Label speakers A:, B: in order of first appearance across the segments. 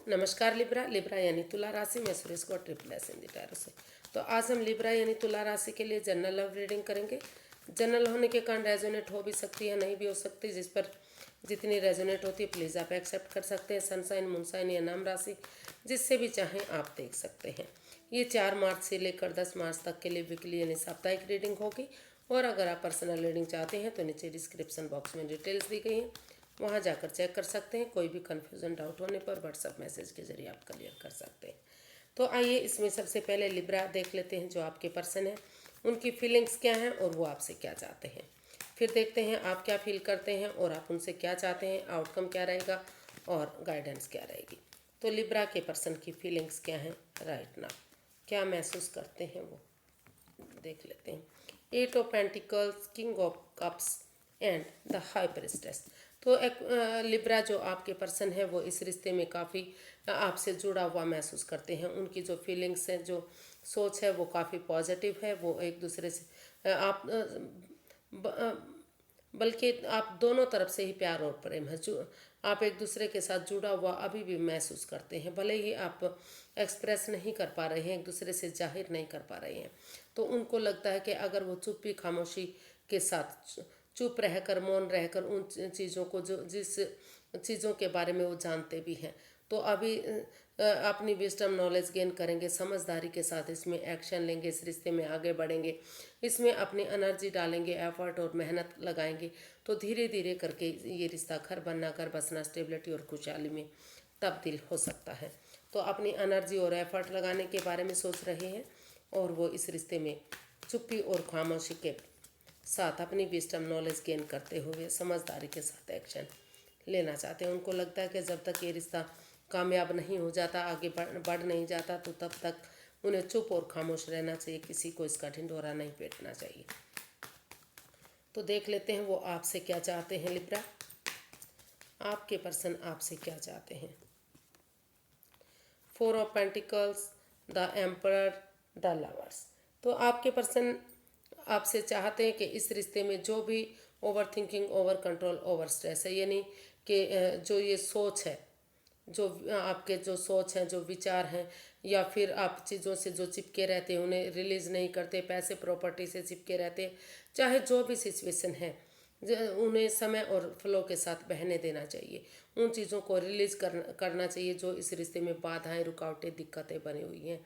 A: नमस्कार Libra. Libra यानी तुला राशि में सुरेश को ट्रिपल एस हिंदी टैरो से। तो आज हम लिब्रा यानी तुला राशि के लिए जनरल लव रीडिंग करेंगे। जनरल होने के कारण रेजोनेट हो भी सकती है, नहीं भी हो सकती। जिस पर जितनी रेजोनेट होती है प्लीज़ आप एक्सेप्ट कर सकते हैं। सनसाइन, मूनसाइन या नाम राशि जिससे भी चाहें आप देख सकते हैं। ये 4 मार्च से लेकर 10 मार्च तक के लिए वीकली यानी साप्ताहिक रीडिंग होगी। और अगर आप पर्सनल रीडिंग चाहते हैं तो नीचे डिस्क्रिप्शन बॉक्स में डिटेल्स दी गई हैं, वहाँ जाकर चेक कर सकते हैं। कोई भी कन्फ्यूज़न डाउट होने पर व्हाट्सएप मैसेज के जरिए आप क्लियर कर सकते हैं। तो आइए इसमें सबसे पहले लिब्रा देख लेते हैं। जो आपके पर्सन है उनकी फीलिंग्स क्या हैं और वो आपसे क्या चाहते हैं। फिर देखते हैं आप क्या फील करते हैं और आप उनसे क्या चाहते हैं, आउटकम क्या रहेगा और गाइडेंस क्या रहेगी। तो लिब्रा के पर्सन की फीलिंग्स क्या हैं राइट नाउ, क्या महसूस करते हैं वो देख लेते हैं। 8 of pentacles, king of cups and the high priestess. तो एक लिब्रा जो आपके पर्सन है वो इस रिश्ते में काफ़ी आपसे जुड़ा हुआ महसूस करते हैं। उनकी जो फीलिंग्स है, जो सोच है वो काफ़ी पॉजिटिव है। वो एक दूसरे से बल्कि आप दोनों तरफ से ही प्यार और प्रेम है जो आप एक दूसरे के साथ जुड़ा हुआ अभी भी महसूस करते हैं। भले ही आप एक्सप्रेस नहीं कर पा रहे हैं, एक दूसरे से जाहिर नहीं कर पा रहे हैं, तो उनको लगता है कि अगर वो चुप्पी खामोशी के साथ चुप रहकर, मौन रहकर उन चीज़ों को जो जिस चीज़ों के बारे में वो जानते भी हैं, तो अभी अपनी विजडम नॉलेज गेन करेंगे, समझदारी के साथ इसमें एक्शन लेंगे, इस रिश्ते में आगे बढ़ेंगे, इसमें अपनी एनर्जी डालेंगे, एफर्ट और मेहनत लगाएंगे, तो धीरे धीरे करके ये रिश्ता घर बनना, घर बसना, स्टेबिलिटी और खुशहाली में तब्दील हो सकता है। तो अपनी एनर्जी और एफर्ट लगाने के बारे में सोच रहे हैं और वो इस रिश्ते में चुप्पी और खामोशी के साथ अपनी विजडम नॉलेज गेन करते हुए समझदारी के साथ एक्शन लेना चाहते हैं। उनको लगता है कि जब तक ये रिश्ता कामयाब नहीं हो जाता, आगे बढ़ नहीं जाता, तो तब तक उन्हें चुप और खामोश रहना चाहिए, किसी को इसका ढिंढोरा नहीं पीटना चाहिए। तो देख लेते हैं वो आपसे क्या चाहते हैं लिब्रा। आपके पर्सन आपसे क्या चाहते हैं। 4 of pentacles, the emperor, the lovers. तो आपके पर्सन आपसे चाहते हैं कि इस रिश्ते में जो भी over thinking, over control, over stress है, यानी कि जो ये सोच है, जो आपके जो सोच हैं, जो विचार हैं, या फिर आप चीज़ों से जो चिपके रहते हैं उन्हें रिलीज़ नहीं करते, पैसे प्रॉपर्टी से चिपके रहते हैं, चाहे जो भी सिचुएशन है, उन्हें समय और फ्लो के साथ बहने देना चाहिए। उन चीज़ों को रिलीज़ करना चाहिए जो इस रिश्ते में बाधाएं, रुकावटें, दिक्कतें बनी हुई हैं।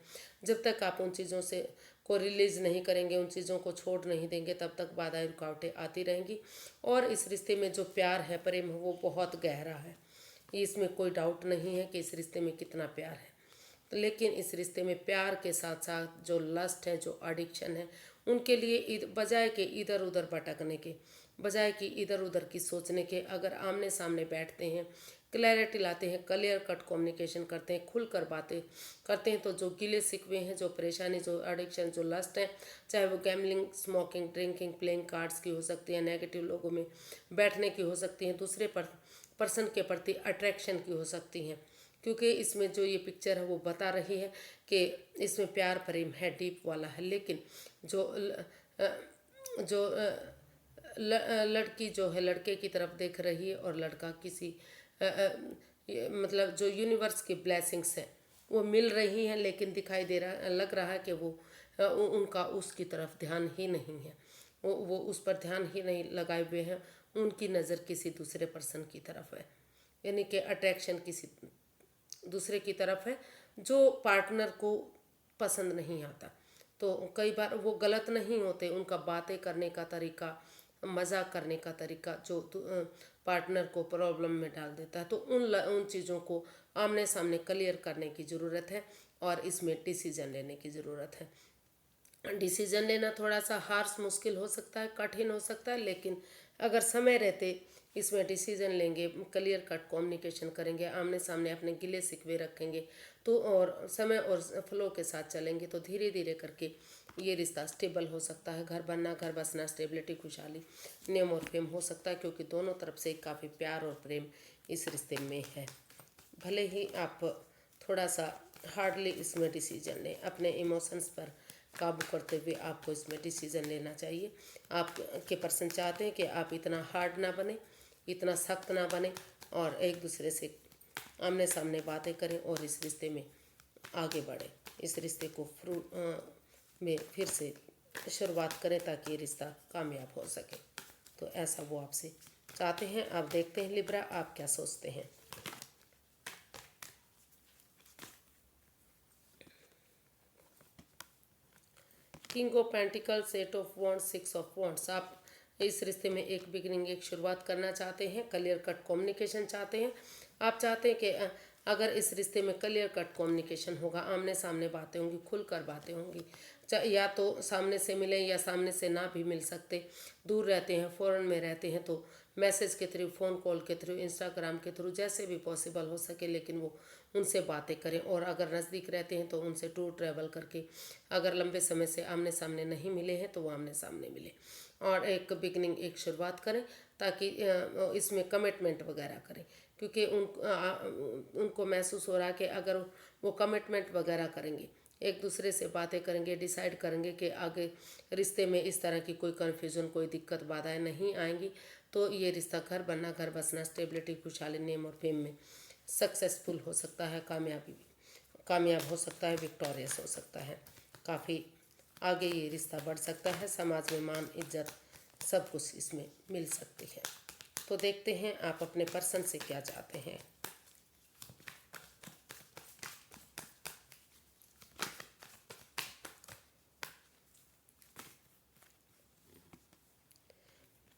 A: जब तक आप उन चीज़ों से को रिलीज़ नहीं करेंगे, उन चीज़ों को छोड़ नहीं देंगे, तब तक बाधाएं, रुकावटें आती रहेंगी। और इस रिश्ते में जो प्यार है, प्रेम है, वो बहुत गहरा है। इसमें कोई डाउट नहीं है कि इस रिश्ते में कितना प्यार है। तो लेकिन इस रिश्ते में प्यार के साथ साथ जो लस्ट है, जो एडिक्शन है, उनके लिए बजाय के इधर उधर भटकने के, बजाय कि इधर उधर की सोचने के, अगर आमने सामने बैठते हैं, क्लैरिटी लाते हैं, क्लियर कट कम्युनिकेशन करते हैं, खुलकर बातें करते हैं, तो जो गिले शिकवे हैं, जो परेशानी, जो एडिक्शन, जो लस्ट है, चाहे वो gambling, smoking, drinking, playing cards की हो सकती है, नेगेटिव लोगों में बैठने की हो सकती हैं, दूसरे पर्सन के प्रति अट्रैक्शन की हो सकती हैं। क्योंकि इसमें जो ये पिक्चर है वो बता रही है कि इसमें प्यार प्रेम है, डीप वाला है, लेकिन जो लड़की जो है लड़के की तरफ देख रही है और लड़का किसी मतलब जो यूनिवर्स की ब्लेसिंग्स हैं वो मिल रही हैं, लेकिन दिखाई दे रहा, लग रहा है कि वो उनका उसकी तरफ ध्यान ही नहीं है, वो उस पर ध्यान ही नहीं लगाए हुए हैं। उनकी नज़र किसी दूसरे पर्सन की तरफ है, यानी कि अट्रैक्शन किसी दूसरे की तरफ है जो पार्टनर को पसंद नहीं आता। तो कई बार वो गलत नहीं होते, उनका बातें करने का तरीका, मजाक करने का तरीका जो पार्टनर को प्रॉब्लम में डाल देता है। तो उन चीज़ों को आमने सामने क्लियर करने की ज़रूरत है और इसमें डिसीजन लेने की ज़रूरत है। डिसीजन लेना थोड़ा सा हार्श, मुश्किल हो सकता है, कठिन हो सकता है, लेकिन अगर समय रहते इसमें डिसीजन लेंगे, क्लियर कट कम्युनिकेशन करेंगे, आमने सामने अपने गिले शिकवे रखेंगे, तो और समय और फ्लो के साथ चलेंगे, तो धीरे धीरे करके ये रिश्ता स्टेबल हो सकता है। घर बनना, घर बसना, स्टेबिलिटी, खुशहाली, नेम और फेम हो सकता है, क्योंकि दोनों तरफ से काफ़ी प्यार और प्रेम इस रिश्ते में है। भले ही आप थोड़ा सा हार्डली इसमें डिसीजन लें, अपने इमोशंस पर काबू करते हुए आपको इसमें डिसीजन लेना चाहिए। आपके पर्सन चाहते हैं कि आप इतना हार्ड ना बने, इतना सख्त ना बने और एक दूसरे से आमने सामने बातें करें और इस रिश्ते में आगे बढ़े, इस रिश्ते को में फिर से शुरुआत करें ताकि ये रिश्ता कामयाब हो सके। तो ऐसा वो आपसे चाहते हैं। आप देखते हैं लिब्रा, आप क्या सोचते हैं। King of pentacles, eight of wands, six of wands. आप इस रिश्ते में एक बिगिनिंग, एक शुरुआत करना चाहते हैं, क्लियर कट कम्युनिकेशन चाहते हैं। आप चाहते हैं कि अगर इस रिश्ते में क्लियर कट कम्युनिकेशन होगा, आमने सामने बातें होंगी, खुलकर बातें होंगी, या तो सामने से मिलें या सामने से ना भी मिल सकते, दूर रहते हैं, फॉरेन में रहते हैं, तो मैसेज के थ्रू, फ़ोन कॉल के थ्रू, इंस्टाग्राम के थ्रू, जैसे भी पॉसिबल हो सके, लेकिन वो उनसे बातें करें। और अगर नज़दीक रहते हैं तो उनसे टूर ट्रैवल करके, अगर लंबे समय से आमने सामने नहीं मिले हैं तो वो आमने सामने मिले और एक बिगनिंग, एक शुरुआत करें, ताकि इसमें कमिटमेंट वगैरह करें। क्योंकि उनको महसूस हो रहा है कि अगर वो कमिटमेंट वगैरह करेंगे, एक दूसरे से बातें करेंगे, डिसाइड करेंगे कि आगे रिश्ते में इस तरह की कोई कन्फ्यूज़न, कोई दिक्कत, बाधाएं नहीं आएंगी, तो ये रिश्ता घर बनना, घर बसना, स्टेबिलिटी, खुशहाली, नेम और फेम में सक्सेसफुल हो सकता है, कामयाब हो सकता है, विक्टोरियस हो सकता है, काफ़ी आगे ये रिश्ता बढ़ सकता है, समाज में मान, इज्जत, सब कुछ इसमें मिल सकती है। तो देखते हैं आप अपने पर्सन से क्या चाहते हैं।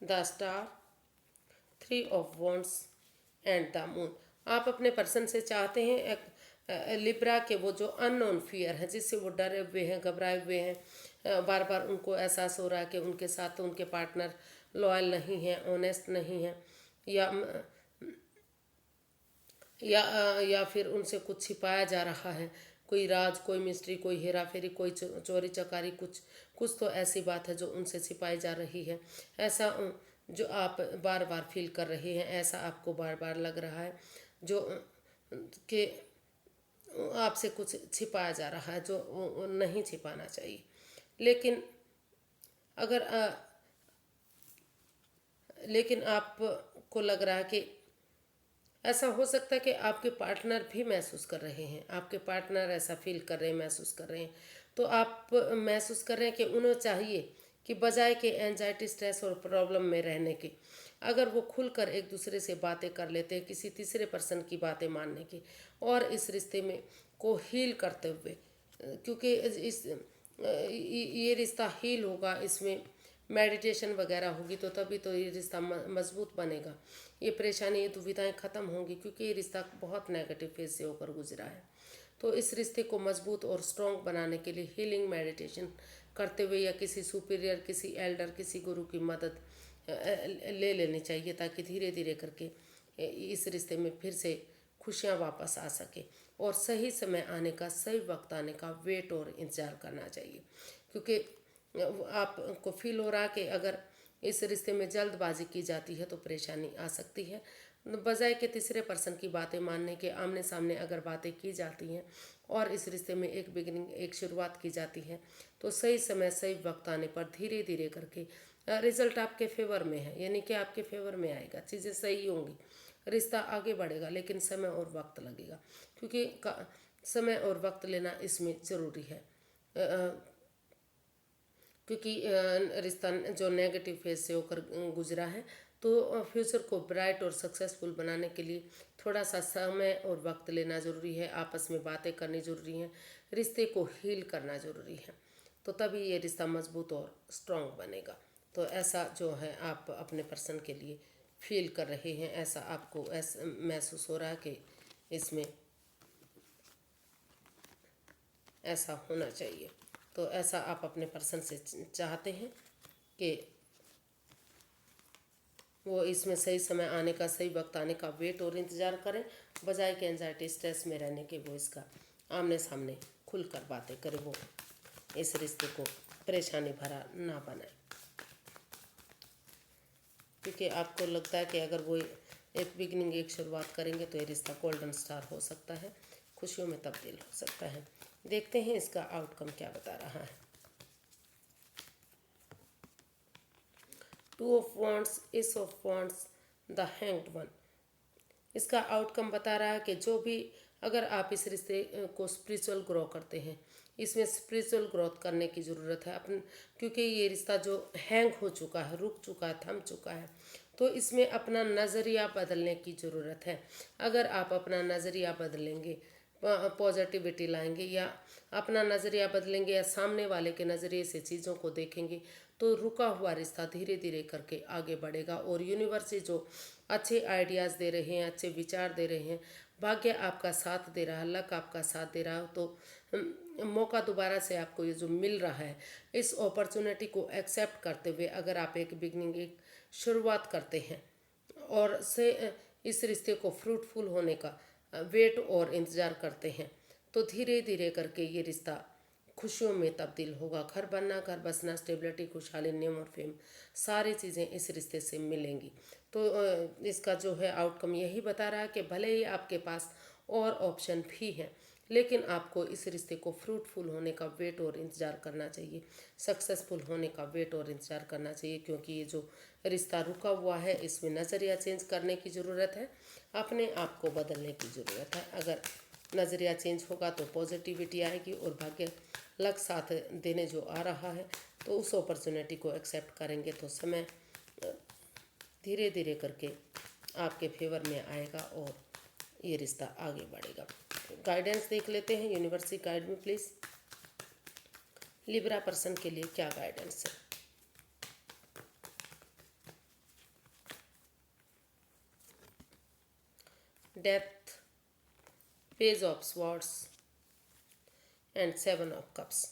A: The star, three of wands and the moon. आप अपने पर्सन से चाहते हैं लिब्रा के वो जो अननोन फियर है, जिससे वो डरे हुए हैं, घबराए हुए हैं, बार बार उनको एहसास हो रहा है कि उनके साथ उनके पार्टनर लॉयल नहीं है, ऑनेस्ट नहीं है, या या फिर उनसे कुछ छिपाया जा रहा है, कोई राज, कोई मिस्ट्री, कोई हेरा फेरी, कोई चोरी चकारी, कुछ तो ऐसी बात है जो उनसे छिपाई जा रही है। ऐसा जो आप बार बार फील कर रहे हैं, ऐसा आपको बार बार लग रहा है जो कि आपसे कुछ छिपाया जा रहा है जो नहीं छिपाना चाहिए। लेकिन अगर लेकिन आपको लग रहा है कि ऐसा हो सकता है कि आपके पार्टनर भी महसूस कर रहे हैं, आपके पार्टनर ऐसा फील कर रहे हैं, महसूस कर रहे हैं। तो आप महसूस कर रहे हैं कि उन्हें चाहिए कि बजाय के एंजाइटी, स्ट्रेस और प्रॉब्लम में रहने के, अगर वो खुलकर एक दूसरे से बातें कर लेते हैं, किसी तीसरे पर्सन की बातें मानने की, और इस रिश्ते में को हील करते हुए, क्योंकि ये रिश्ता हील होगा, इसमें मेडिटेशन वगैरह होगी, तो तभी तो ये रिश्ता मजबूत बनेगा, ये परेशानी, ये दुविधाएं ख़त्म होंगी, क्योंकि ये रिश्ता बहुत नेगेटिव फेज से होकर गुजरा है। तो इस रिश्ते को मजबूत और स्ट्रॉन्ग बनाने के लिए हीलिंग मेडिटेशन करते हुए, या किसी सुपीरियर, किसी एल्डर, किसी गुरु की मदद ले लेनी चाहिए, ताकि धीरे धीरे करके इस रिश्ते में फिर से खुशियाँ वापस आ सके, और सही समय आने का, सही वक्त आने का वेट और इंतज़ार करना चाहिए। क्योंकि आपको फील हो रहा है कि अगर इस रिश्ते में जल्दबाजी की जाती है तो परेशानी आ सकती है। बजाय के तीसरे पर्सन की बातें मानने के, आमने सामने अगर बातें की जाती हैं और इस रिश्ते में एक बिगिनिंग, एक शुरुआत की जाती है, तो सही समय, सही वक्त आने पर धीरे धीरे करके रिजल्ट आपके फेवर में है, यानी कि आपके फेवर में आएगा, चीज़ें सही होंगी, रिश्ता आगे बढ़ेगा, लेकिन समय और वक्त लगेगा, क्योंकि समय और वक्त लेना इसमें ज़रूरी है। क्योंकि रिश्ता जो नेगेटिव फेज से होकर गुजरा है, तो फ्यूचर को ब्राइट और सक्सेसफुल बनाने के लिए थोड़ा सा समय और वक्त लेना ज़रूरी है, आपस में बातें करनी ज़रूरी हैं, रिश्ते को हील करना ज़रूरी है, तो तभी ये रिश्ता मजबूत और स्ट्रॉन्ग बनेगा। तो ऐसा जो है आप अपने पर्सन के लिए फील कर रहे हैं, ऐसा आपको ऐसा महसूस हो रहा है कि इसमें ऐसा होना चाहिए। तो ऐसा आप अपने पर्सन से चाहते हैं कि वो इसमें सही समय आने का, सही वक्त आने का वेट और इंतज़ार करें, बजाय के एंजाइटी, स्ट्रेस में रहने के वो इसका आमने सामने खुलकर बातें करें, वो इस रिश्ते को परेशानी भरा ना बनाए। क्योंकि आपको लगता है कि अगर वो एक बिगनिंग, एक शुरुआत करेंगे तो ये रिश्ता गोल्डन स्टार हो सकता है, खुशियों में तब्दील हो सकता है। देखते हैं इसका आउटकम क्या बता रहा है। Two of wands, S of wands, the hanged one. इसका आउटकम बता रहा है कि जो भी अगर आप इस रिश्ते को स्पिरिचुअल ग्रो करते हैं, इसमें स्पिरिचुअल ग्रोथ करने की ज़रूरत है अपन, क्योंकि ये रिश्ता जो हैंग हो चुका है, रुक चुका है, थम चुका है, तो इसमें अपना नज़रिया बदलने की ज़रूरत है। अगर आप अपना नज़रिया बदलेंगे, पॉजिटिविटी लाएंगे, या अपना नज़रिया बदलेंगे, या सामने वाले के नज़रिए से चीज़ों को देखेंगे, तो रुका हुआ रिश्ता धीरे धीरे करके आगे बढ़ेगा। और यूनिवर्स से जो अच्छे आइडियाज़ दे रहे हैं, अच्छे विचार दे रहे हैं, भाग्य आपका साथ दे रहा है, लक आपका साथ दे रहा है, तो मौका दोबारा से आपको ये जो मिल रहा है, इस अपॉर्चुनिटी को एक्सेप्ट करते हुए अगर आप एक बिगनिंग, एक शुरुआत करते हैं और से इस रिश्ते को फ्रूटफुल होने का वेट और इंतज़ार करते हैं, तो धीरे धीरे करके ये रिश्ता खुशियों में तब्दील होगा। घर बनना, घर बसना, स्टेबिलिटी, खुशहाली, नेम और फेम, सारी चीज़ें इस रिश्ते से मिलेंगी। तो इसका जो है आउटकम यही बता रहा है कि भले ही आपके पास और ऑप्शन भी हैं, लेकिन आपको इस रिश्ते को फ्रूटफुल होने का वेट और इंतज़ार करना चाहिए, सक्सेसफुल होने का वेट और इंतज़ार करना चाहिए, क्योंकि ये जो रिश्ता रुका हुआ है, इसमें नज़रिया चेंज करने की ज़रूरत है, अपने आप को बदलने की ज़रूरत है। अगर नज़रिया चेंज होगा तो पॉजिटिविटी आएगी, और भाग्य लक साथ देने जो आ रहा है, तो उस अपॉर्चुनिटी को एक्सेप्ट करेंगे तो समय धीरे धीरे करके आपके फेवर में आएगा और ये रिश्ता आगे बढ़ेगा। गाइडेंस देख लेते हैं, यूनिवर्स गाइड में प्लीज़ लिब्रा पर्सन के लिए क्या गाइडेंस है। Death, page of swords and 7 of cups.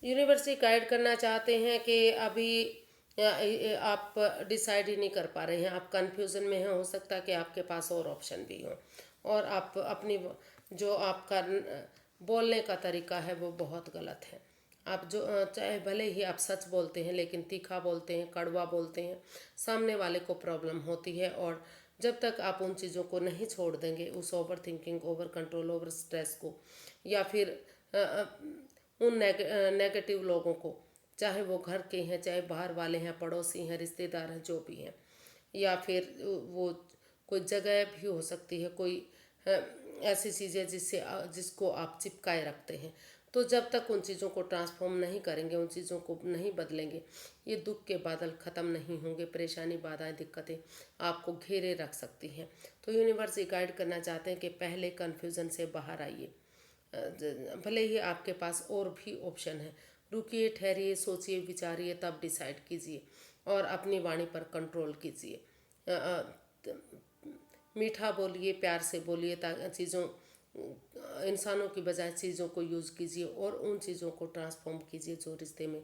A: University guide करना चाहते हैं कि अभी आप डिसाइड ही नहीं कर पा रहे हैं, आप कंफ्यूजन में हैं, हो सकता है कि आपके पास और ऑप्शन भी हों, और आप अपनी जो आपका बोलने का तरीका है वो बहुत गलत है। आप जो चाहे भले ही आप सच बोलते हैं, लेकिन तीखा बोलते हैं, कड़वा बोलते हैं, सामने वाले को प्रॉब्लम होती है। और जब तक आप उन चीज़ों को नहीं छोड़ देंगे, उस over thinking, over control, over stress को, या फिर उन नेगेटिव लोगों को, चाहे वो घर के हैं, चाहे बाहर वाले हैं, पड़ोसी हैं, रिश्तेदार हैं, जो भी हैं, या फिर वो कोई जगह भी हो सकती है, कोई ऐसी चीज़ें जिसको आप चिपकाए रखते हैं, तो जब तक उन चीज़ों को ट्रांसफॉर्म नहीं करेंगे, उन चीज़ों को नहीं बदलेंगे, ये दुख के बादल ख़त्म नहीं होंगे। परेशानी, बाधाएं, दिक्कतें आपको घेरे रख सकती हैं। तो यूनिवर्स ये गाइड करना चाहते हैं कि पहले कन्फ्यूज़न से बाहर आइए। भले ही आपके पास और भी ऑप्शन है, रुकिए, ठहरिए, सोचिए, विचारिए, तब डिसाइड कीजिए और अपनी वाणी पर कंट्रोल कीजिए। मीठा बोलिए, प्यार से बोलिए, ताकि चीज़ों, इंसानों की बजाय चीज़ों को यूज़ कीजिए और उन चीज़ों को ट्रांसफॉर्म कीजिए जो रिश्ते में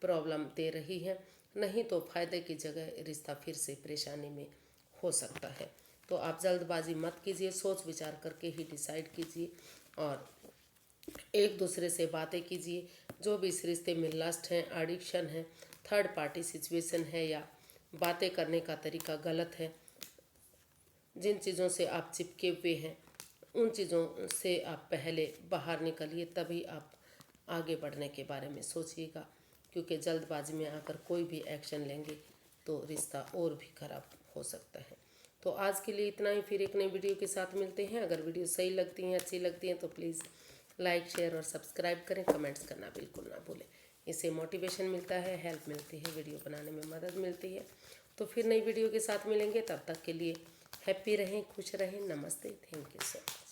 A: प्रॉब्लम दे रही है। नहीं तो फ़ायदे की जगह रिश्ता फिर से परेशानी में हो सकता है। तो आप जल्दबाजी मत कीजिए, सोच विचार करके ही डिसाइड कीजिए और एक दूसरे से बातें कीजिए। जो भी इस रिश्ते में लस्ट है, एडिक्शन है, थर्ड पार्टी सिचुएशन है, या बातें करने का तरीका गलत है, जिन चीज़ों से आप चिपके हुए हैं, उन चीज़ों से आप पहले बाहर निकलिए, तभी आप आगे बढ़ने के बारे में सोचिएगा। क्योंकि जल्दबाजी में आकर कोई भी एक्शन लेंगे तो रिश्ता और भी खराब हो सकता है। तो आज के लिए इतना ही, फिर एक नई वीडियो के साथ मिलते हैं। अगर वीडियो सही लगती हैं, अच्छी लगती हैं, तो प्लीज़ लाइक, शेयर और सब्सक्राइब करें। कमेंट्स करना बिल्कुल ना भूलें, इससे मोटिवेशन मिलता है, हेल्प मिलती है, वीडियो बनाने में मदद मिलती है। तो फिर नई वीडियो के साथ मिलेंगे, तब तक के लिए हैप्पी रहें, खुश रहें। नमस्ते, थैंक यू सो मच।